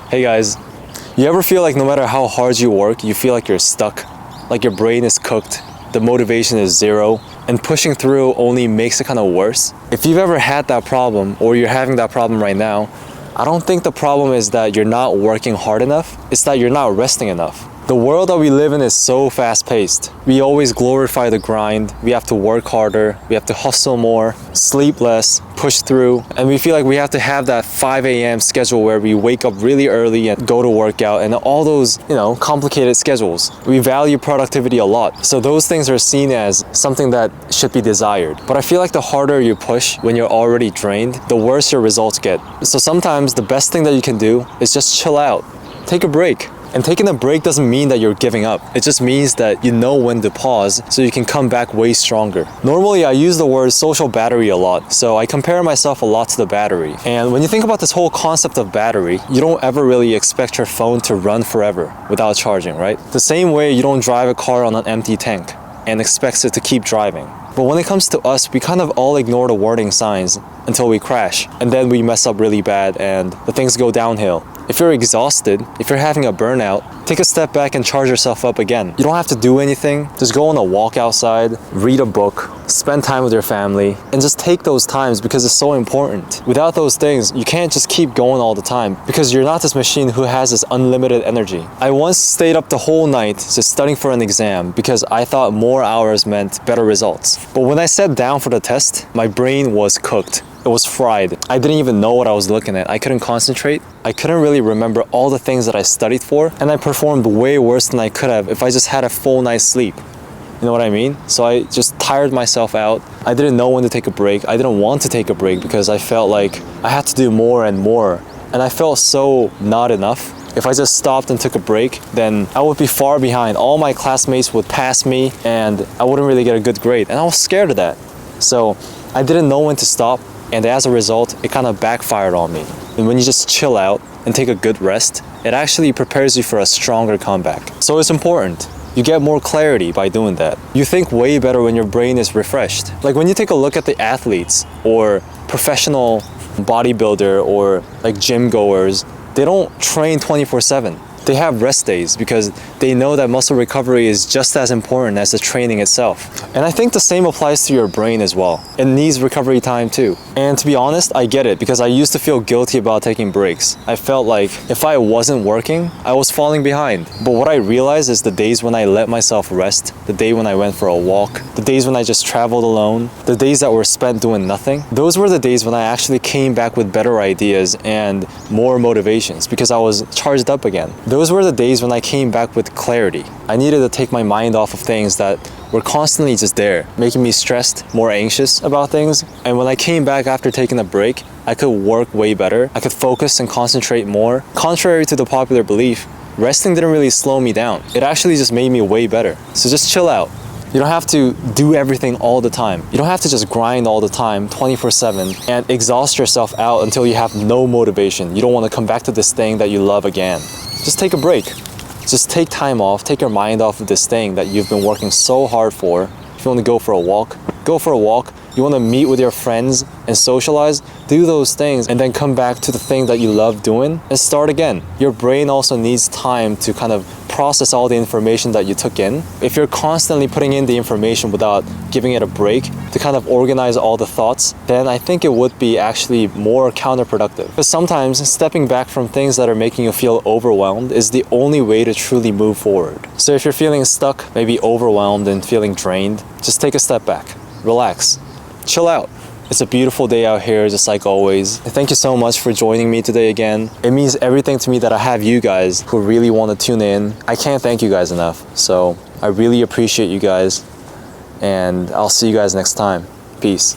Hey guys, you ever feel like no matter how hard you work, you feel like you're stuck? Like your brain is cooked, the motivation is zero, and pushing through only makes it kind of worse? If you've ever had that problem, or you're having that problem right now, I don't think the problem is that you're not working hard enough, it's that you're not resting enough. The world that we live in is so fast-paced. We always glorify the grind. We have to work harder. We have to hustle more, sleep less, push through. And we feel like we have to have that 5 a.m. schedule where we wake up really early and go to work out and all those, complicated schedules. We value productivity a lot. So those things are seen as something that should be desired. But I feel like the harder you push when you're already drained, the worse your results get. So sometimes the best thing that you can do is just chill out. Take a break. And taking a break doesn't mean that you're giving up. It just means that you know when to pause so you can come back way stronger. Normally, I use the word social battery a lot, so I compare myself a lot to the battery. And when you think about this whole concept of battery, you don't ever really expect your phone to run forever without charging, right? The same way you don't drive a car on an empty tank and expect it to keep driving. But when it comes to us, we kind of all ignore the warning signs until we crash. And then we mess up really bad and the things go downhill. If you're exhausted, if you're having a burnout, take a step back and charge yourself up again. You don't have to do anything. Just go on a walk outside, read a book, spend time with your family, and just take those times because it's so important. Without those things, you can't just keep going all the time because you're not this machine who has this unlimited energy. I once stayed up the whole night just studying for an exam because I thought more hours meant better results. But when I sat down for the test, my brain was cooked. It was fried. I didn't even know what I was looking at. I couldn't concentrate. I couldn't really remember all the things that I studied for, and I performed way worse than I could have if I just had a full night's sleep. You know what I mean? So I just tired myself out. I didn't know when to take a break. I didn't want to take a break because I felt like I had to do more and more, and I felt so not enough. If I just stopped and took a break, then I would be far behind. All my classmates would pass me, and I wouldn't really get a good grade, and I was scared of that. So I didn't know when to stop. And as a result, it kind of backfired on me. And when you just chill out and take a good rest, it actually prepares you for a stronger comeback. So it's important. You get more clarity by doing that. You think way better when your brain is refreshed. Like when you take a look at the athletes or professional bodybuilder or like gym goers, they don't train 24/7. They have rest days because they know that muscle recovery is just as important as the training itself. And I think the same applies to your brain as well. It needs recovery time too. And to be honest, I get it because I used to feel guilty about taking breaks. I felt like if I wasn't working, I was falling behind. But what I realized is the days when I let myself rest, the day when I went for a walk, the days when I just traveled alone, the days that were spent doing nothing, those were the days when I actually came back with better ideas and more motivations because I was charged up again. Those were the days when I came back with clarity. I needed to take my mind off of things that were constantly just there, making me stressed, more anxious about things. And when I came back after taking a break, I could work way better. I could focus and concentrate more. Contrary to the popular belief, resting didn't really slow me down. It actually just made me way better. So just chill out. You don't have to do everything all the time. You don't have to just grind all the time, 24/7, and exhaust yourself out until you have no motivation. You don't want to come back to this thing that you love again. Just take a break. Just take time off, take your mind off of this thing that you've been working so hard for. If you want to go for a walk, go for a walk. You want to meet with your friends and socialize, do those things and then come back to the thing that you love doing and start again. Your brain also needs time to kind of process all the information that you took in. If you're constantly putting in the information without giving it a break to kind of organize all the thoughts, then I think it would be actually more counterproductive. Because sometimes stepping back from things that are making you feel overwhelmed is the only way to truly move forward. So if you're feeling stuck, maybe overwhelmed and feeling drained, just take a step back, relax, chill out. It's a beautiful day out here, just like always. Thank you so much for joining me today again. It means everything to me that I have you guys who really want to tune in. I can't thank you guys enough. So I really appreciate you guys. And I'll see you guys next time. Peace.